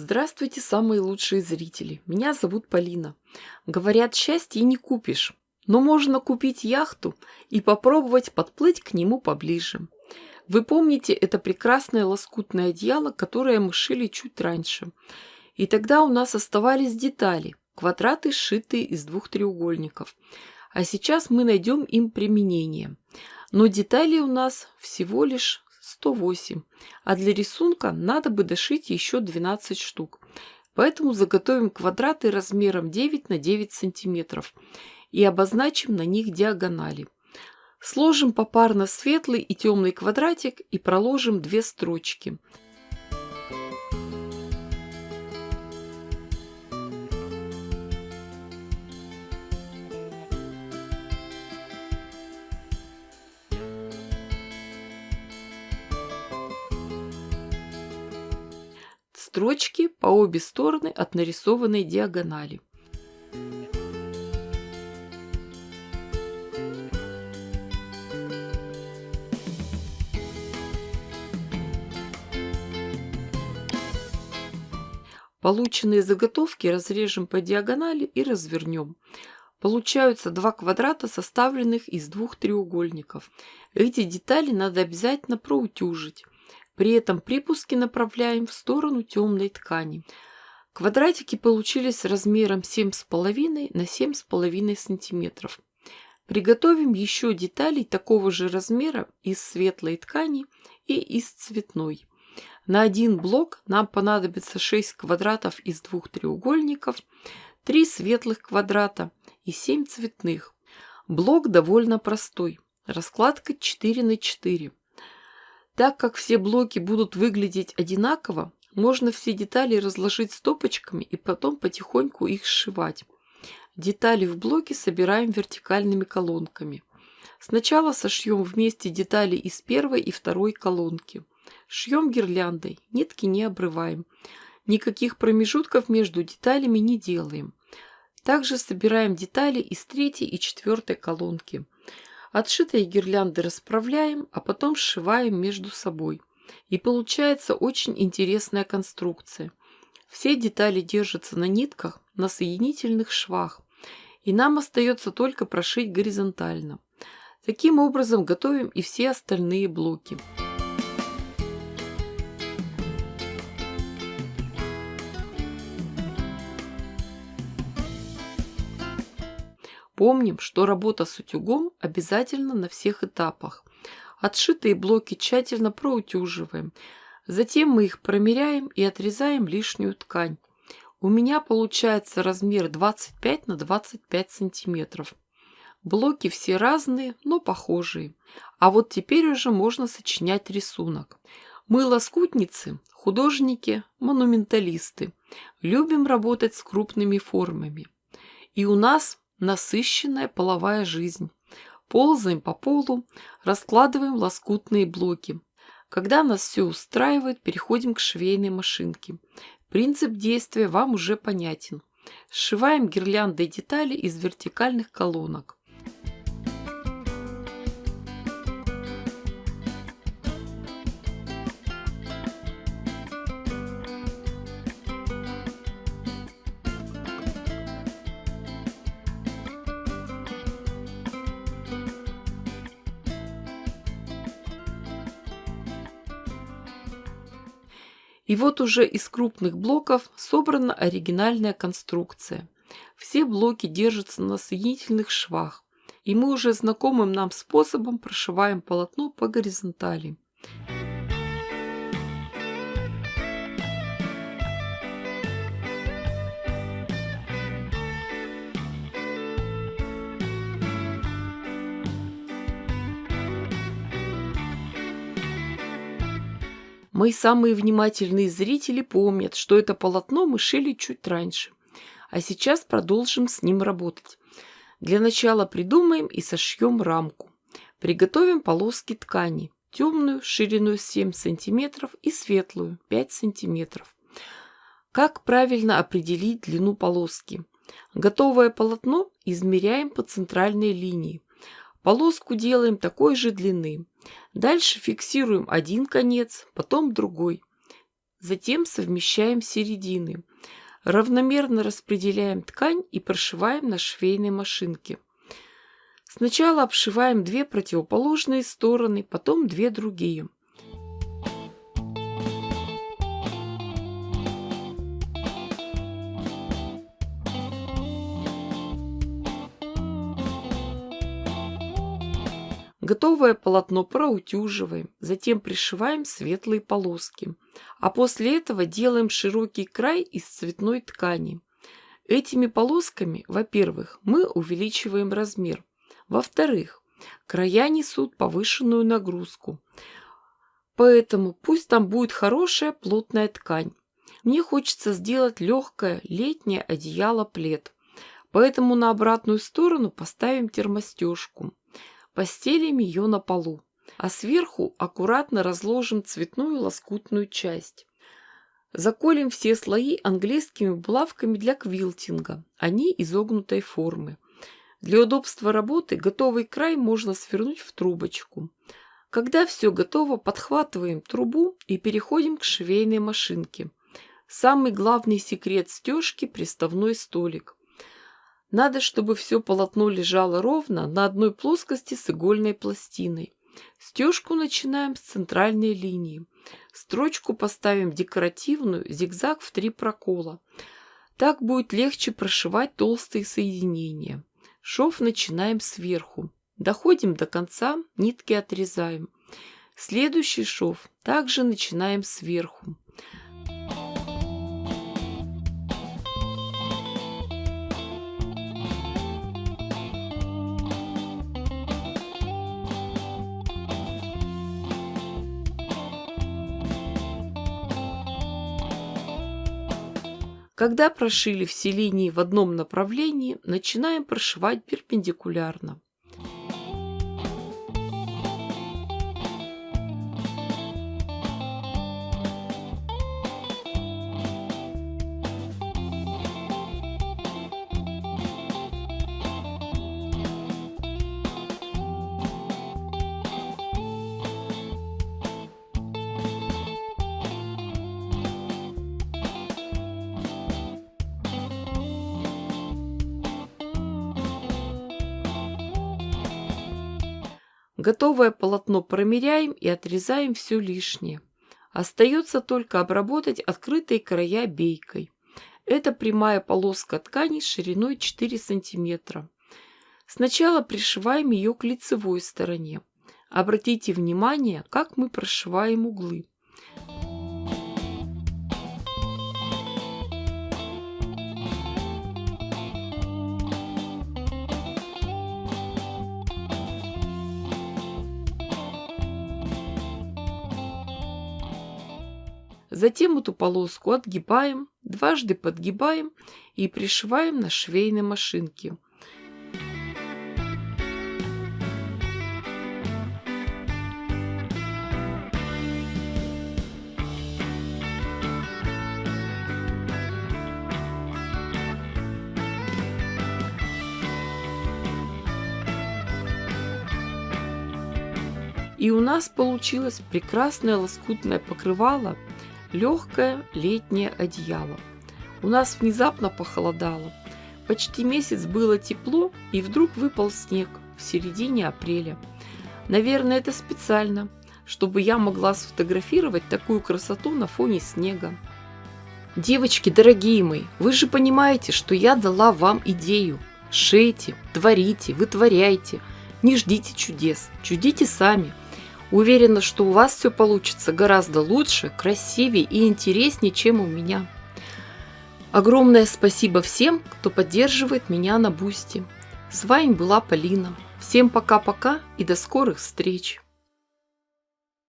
Здравствуйте, самые лучшие зрители. Меня зовут Полина. Говорят, счастье не купишь, но можно купить яхту и попробовать подплыть к нему поближе. Вы помните это прекрасное лоскутное одеяло, которое мы шили чуть раньше? И тогда у нас оставались детали, квадраты, сшитые из двух треугольников. А сейчас мы найдем им применение. Но деталей у нас всего лишь 108, а для рисунка надо бы дошить еще 12 штук. Поэтому заготовим квадраты размером 9 на 9 сантиметров и обозначим на них диагонали. Сложим попарно светлый и темный квадратик и проложим 2 строчки. Строчки по обе стороны от нарисованной диагонали. Полученные заготовки разрежем по диагонали и развернем. Получаются два квадрата, составленных из двух треугольников. Эти детали надо обязательно проутюжить. При этом припуски направляем в сторону темной ткани. Квадратики получились размером 7,5 на 7,5 сантиметров. Приготовим еще деталей такого же размера из светлой ткани и из цветной. На один блок нам понадобится 6 квадратов из двух треугольников, 3 светлых квадрата и 7 цветных. Блок довольно простой. Раскладка 4 на 4. Так как все блоки будут выглядеть одинаково, можно все детали разложить стопочками и потом потихоньку их сшивать. Детали в блоке собираем вертикальными колонками. Сначала сошьем вместе детали из первой и второй колонки. Шьем гирляндой, нитки не обрываем. Никаких промежутков между деталями не делаем. Также собираем детали из третьей и четвертой колонки. Отшитые гирлянды расправляем, а потом сшиваем между собой. И получается очень интересная конструкция. Все детали держатся на нитках, на соединительных швах. И нам остается только прошить горизонтально. Таким образом готовим и все остальные блоки. Помним, что работа с утюгом обязательно на всех этапах. Отшитые блоки тщательно проутюживаем. Затем мы их промеряем и отрезаем лишнюю ткань. У меня получается размер 25 на 25 сантиметров. Блоки все разные, но похожие. А вот теперь уже можно сочинять рисунок. Мы лоскутницы, художники, монументалисты. Любим работать с крупными формами. И у нас насыщенная половая жизнь. Ползаем по полу, раскладываем лоскутные блоки. Когда нас все устраивает, переходим к швейной машинке. Принцип действия вам уже понятен. Сшиваем гирляндой детали из вертикальных колонок. И вот уже из крупных блоков собрана оригинальная конструкция. Все блоки держатся на соединительных швах, и мы уже знакомым нам способом прошиваем полотно по горизонтали. Мои самые внимательные зрители помнят, что это полотно мы шили чуть раньше. А сейчас продолжим с ним работать. Для начала придумаем и сошьем рамку. Приготовим полоски ткани. Темную шириной 7 см и светлую 5 см. Как правильно определить длину полоски? Готовое полотно измеряем по центральной линии. Полоску делаем такой же длины. Дальше фиксируем один конец, потом другой. Затем совмещаем середины. Равномерно распределяем ткань и прошиваем на швейной машинке. Сначала обшиваем 2 противоположные стороны, потом 2 другие. Готовое полотно проутюживаем, затем пришиваем светлые полоски. А после этого делаем широкий край из цветной ткани. Этими полосками, во-первых, мы увеличиваем размер. Во-вторых, края несут повышенную нагрузку. Поэтому пусть там будет хорошая плотная ткань. Мне хочется сделать легкое летнее одеяло-плед. Поэтому на обратную сторону поставим термостежку. Постелим ее на полу, а сверху аккуратно разложим цветную лоскутную часть. Заколем все слои английскими булавками для квилтинга, они изогнутой формы. Для удобства работы готовый край можно свернуть в трубочку. Когда все готово, подхватываем трубу и переходим к швейной машинке. Самый главный секрет стежки – приставной столик. Надо, чтобы все полотно лежало ровно на одной плоскости с игольной пластиной. Стежку начинаем с центральной линии. Строчку поставим декоративную, зигзаг в 3 прокола. Так будет легче прошивать толстые соединения. Шов начинаем сверху. Доходим до конца, нитки отрезаем. Следующий шов также начинаем сверху. Когда прошили все линии в одном направлении, начинаем прошивать перпендикулярно. Готовое полотно промеряем и отрезаем все лишнее. Остается только обработать открытые края бейкой. Это прямая полоска ткани шириной 4 см. Сначала пришиваем ее к лицевой стороне. Обратите внимание, как мы прошиваем углы. Затем эту полоску отгибаем, дважды подгибаем и пришиваем на швейной машинке. И у нас получилось прекрасное лоскутное покрывало, легкое летнее одеяло. У нас внезапно похолодало. Почти месяц было тепло, и вдруг выпал снег в середине апреля. Наверное, это специально, чтобы я могла сфотографировать такую красоту на фоне снега. Девочки, дорогие мои, вы же понимаете, что я дала вам идею. Шейте, творите, вытворяйте. Не ждите чудес, чудите сами. Уверена, что у вас все получится гораздо лучше, красивее и интереснее, чем у меня. Огромное спасибо всем, кто поддерживает меня на Бусти. С вами была Полина. Всем пока-пока и до скорых встреч!